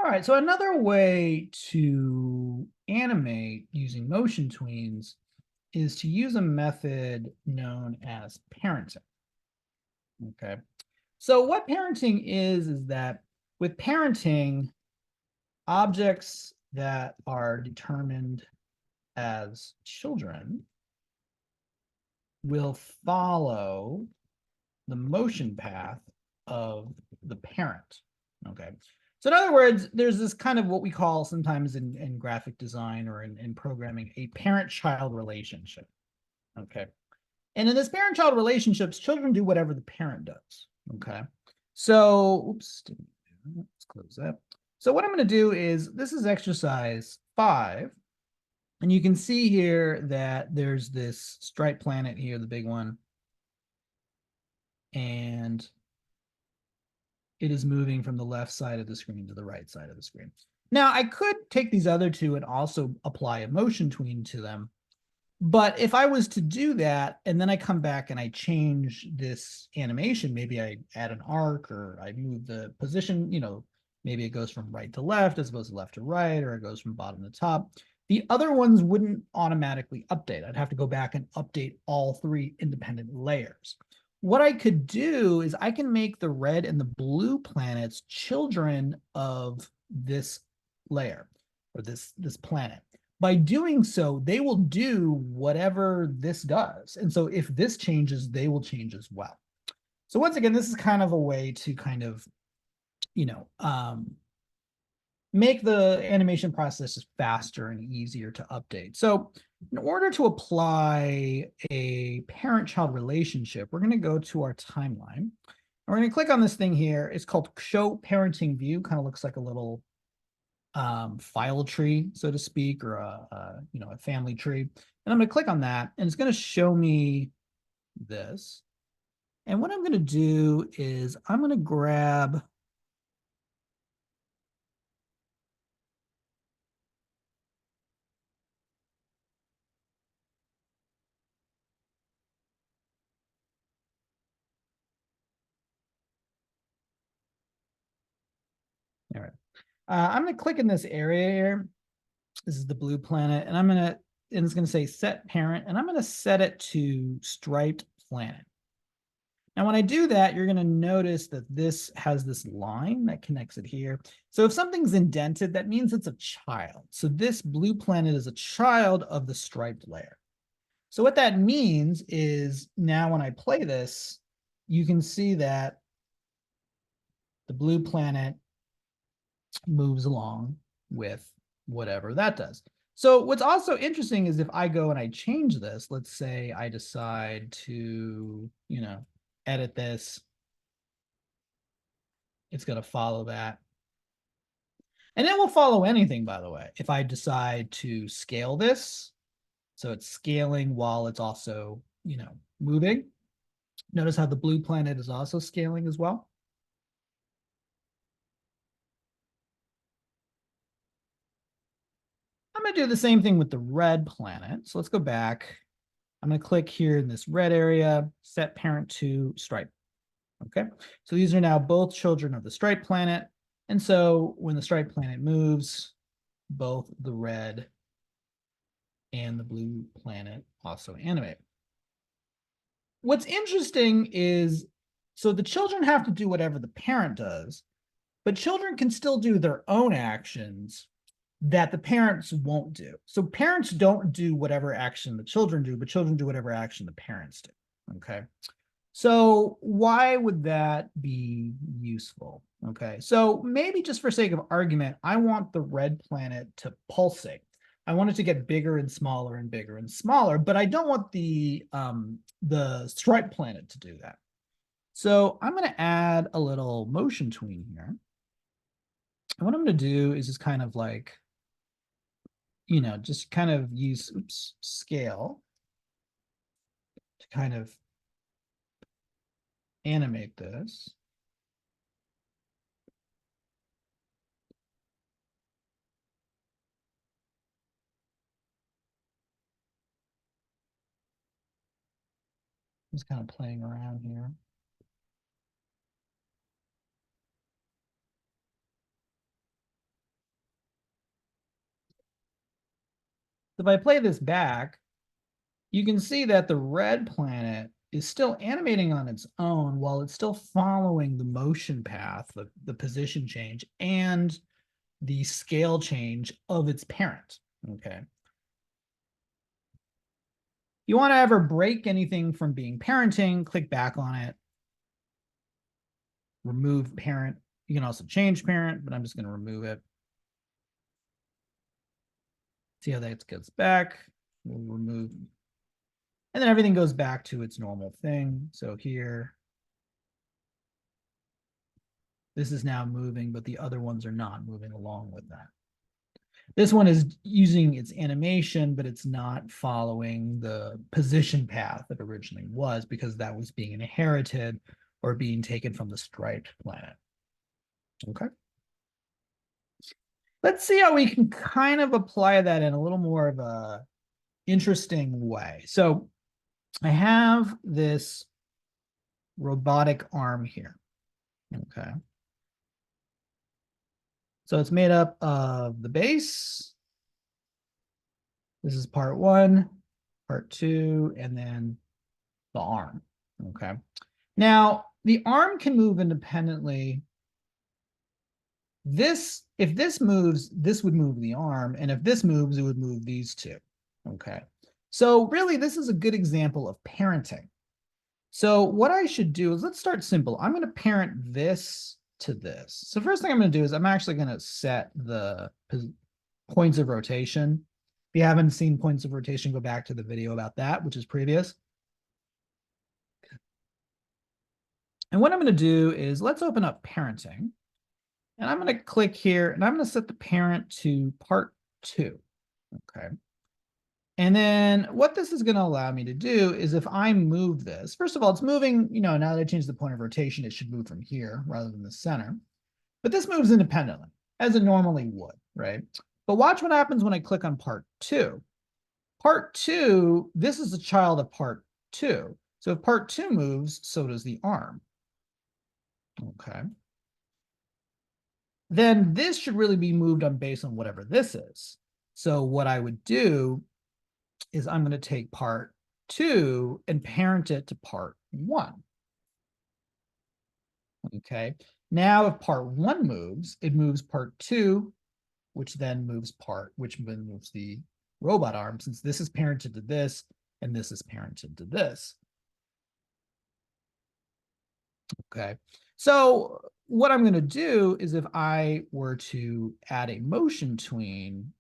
All right, so another way to animate using motion tweens is to use a method known as parenting. Okay, so what parenting is that with parenting, objects that are determined as children will follow the motion path of the parent. Okay. So in other words, there's this kind of what we call sometimes in graphic design or in programming, a parent-child relationship. Okay. And in this parent-child relationships, children do whatever the parent does. Okay. So, oops, let's close that. So what I'm going to do is, this is exercise 5. And you can see here that there's this striped planet here, the big one. And it is moving from the left side of the screen to the right side of the screen. Now, I could take these other two and also apply a motion tween to them. But if I was to do that, and then I come back and I change this animation, maybe I add an arc or I move the position, maybe it goes from right to left as opposed to left to right, or it goes from bottom to top. The other ones wouldn't automatically update. I'd have to go back and update all 3 independent layers. What I could do is I can make the red and the blue planets children of this layer or this planet. By doing so, they will do whatever this does. And so if this changes, they will change as well. So once again, this is kind of a way to kind of, make the animation process faster and easier to update. So in order to apply a parent-child relationship, we're going to go to our timeline. We're going to click on this thing here. It's called Show Parenting View. Kind of looks like a little file tree, so to speak, or a family tree. And I'm going to click on that, and it's going to show me this. And what I'm going to do is I'm going to grab all right. I'm going to click in this area here. This is the blue planet, and it's going to say set parent, and I'm going to set it to striped planet. Now, when I do that, you're going to notice that this has this line that connects it here. So if something's indented, that means it's a child. So this blue planet is a child of the striped layer. So what that means is now when I play this, you can see that the blue planet moves along with whatever that does. So what's also interesting is if I go and I change this, let's say I decide to, edit this, it's going to follow that. And it will follow anything, by the way. If I decide to scale this, so it's scaling while it's also, moving. Notice how the blue planet is also scaling as well. I'm going to do the same thing with the red planet. So let's go back. I'm going to click here in this red area, set parent to stripe. Okay, so these are now both children of the stripe planet. And so when the stripe planet moves, both the red and the blue planet also animate. What's interesting is, so the children have to do whatever the parent does, but children can still do their own actions that the parents won't do. So parents don't do whatever action the children do, but children do whatever action the parents do. Okay. So why would that be useful? Okay, so maybe just for sake of argument, I want the red planet to pulsate. I want it to get bigger and smaller and bigger and smaller, but I don't want the stripe planet to do that. So I'm going to add a little motion tween here. And what I'm going to do is just kind of like, just kind of use scale to kind of animate this. Just kind of playing around here. If I play this back, you can see that the red planet is still animating on its own while it's still following the motion path, the position change, and the scale change of its parent. Okay. You want to ever break anything from being parenting, click back on it, remove parent. You can also change parent, but I'm just going to remove it. See how that gets back. We'll remove. And then everything goes back to its normal thing. So here, this is now moving, but the other ones are not moving along with that. This one is using its animation, but it's not following the position path that originally was because that was being inherited or being taken from the striped planet. Okay. Let's see how we can kind of apply that in a little more of a interesting way. So I have this robotic arm here. Okay. So it's made up of the base. This is part one, part two, and then the arm. Okay. Now, the arm can move independently. If this moves, this would move the arm. And if this moves, it would move these two. Okay. So really, this is a good example of parenting. So what I should do is let's start simple. I'm going to parent this to this. So first thing I'm going to do is I'm actually going to set the points of rotation. If you haven't seen points of rotation, go back to the video about that, which is previous. And what I'm going to do is let's open up parenting. And I'm going to click here and I'm going to set the parent to part 2. Okay. And then what this is going to allow me to do is if I move this, first of all, it's moving, now that I changed the point of rotation, it should move from here rather than the center. But this moves independently, as it normally would, right? But watch what happens when I click on part 2. Part 2, this is a child of part 2. So if part 2 moves, so does the arm. Okay. Then this should really be moved on based on whatever this is. So what I would do is I'm going to take part 2 and parent it to part 1. Okay. Now if part 1 moves, it moves part 2, which then moves the robot arm, since this is parented to this and this is parented to this. Okay. So what I'm going to do is if I were to add a motion tween,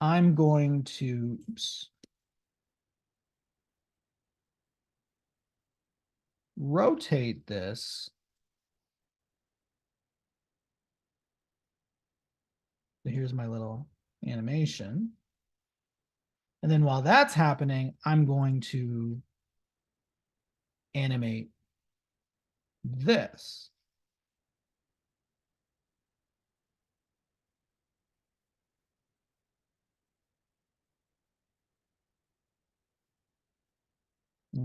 I'm going to, rotate this. So here's my little animation. And then while that's happening, I'm going to animate this.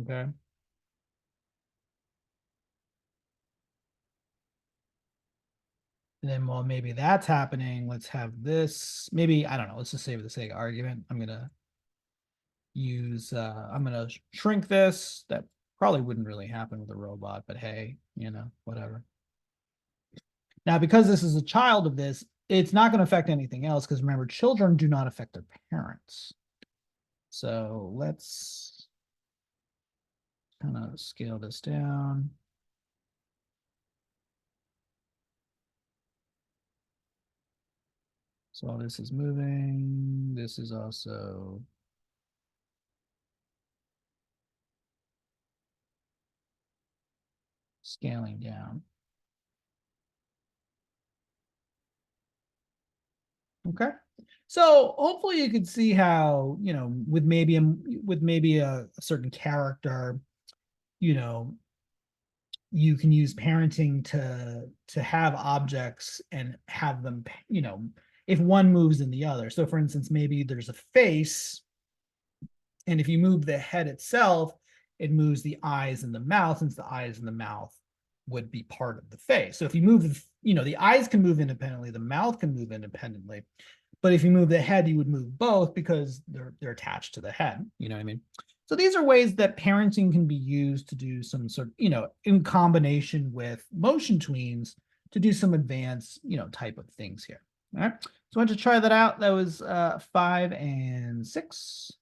Okay. And then while maybe that's happening, let's have this, maybe, I don't know, let's just say for the sake of argument, I'm going to use, I'm going to shrink this. That probably wouldn't really happen with a robot, but hey, whatever. Now, because this is a child of this, it's not going to affect anything else because remember, children do not affect their parents. So let's kind of scale this down. So all this is moving. This is also scaling down. Okay. So hopefully you can see how, with maybe a certain character, you can use parenting to have objects and have them, if one moves in the other. So for instance, maybe there's a face, and if you move the head itself, it moves the eyes and the mouth, since the eyes and the mouth would be part of the face. So if you move, the eyes can move independently, the mouth can move independently. But if you move the head, you would move both because they're attached to the head. You know what I mean? So these are ways that parenting can be used to do some sort of, in combination with motion tweens to do some advanced, type of things here. All right. So I want to try that out. That was 5 and 6.